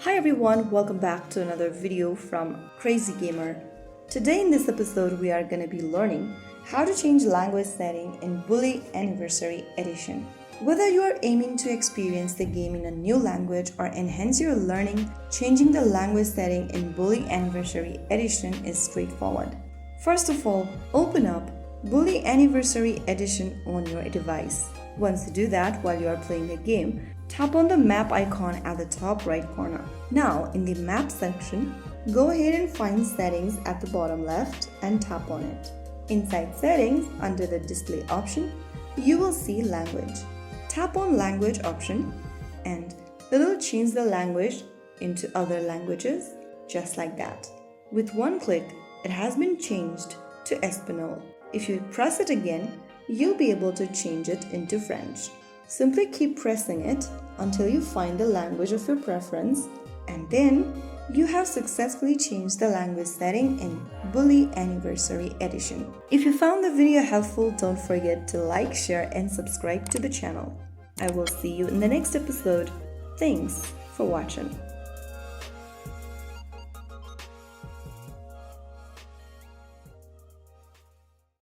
Hi everyone, welcome back to another video from Crazy Gamer. Today in this episode we are going to be learning how to change language setting in Bully Anniversary Edition. Whether you are aiming to experience the game in a new language or enhance your learning, changing the language setting in Bully Anniversary Edition is straightforward. First of all, open up Bully Anniversary Edition on your device. Once you do that while you are playing the game, tap on the map icon at the top right corner. Now, in the map section, go ahead and find settings at the bottom left and tap on it. Inside settings, under the display option, you will see language. Tap on language option and it will change the language into other languages just like that. With one click, it has been changed to Espanol. If you press it again, you'll be able to change it into French. Simply keep pressing it until you find the language of your preference, and then you have successfully changed the language setting in Bully Anniversary Edition. If you found the video helpful, don't forget to like, share and subscribe to the channel. I will see you in the next episode. Thanks for watching.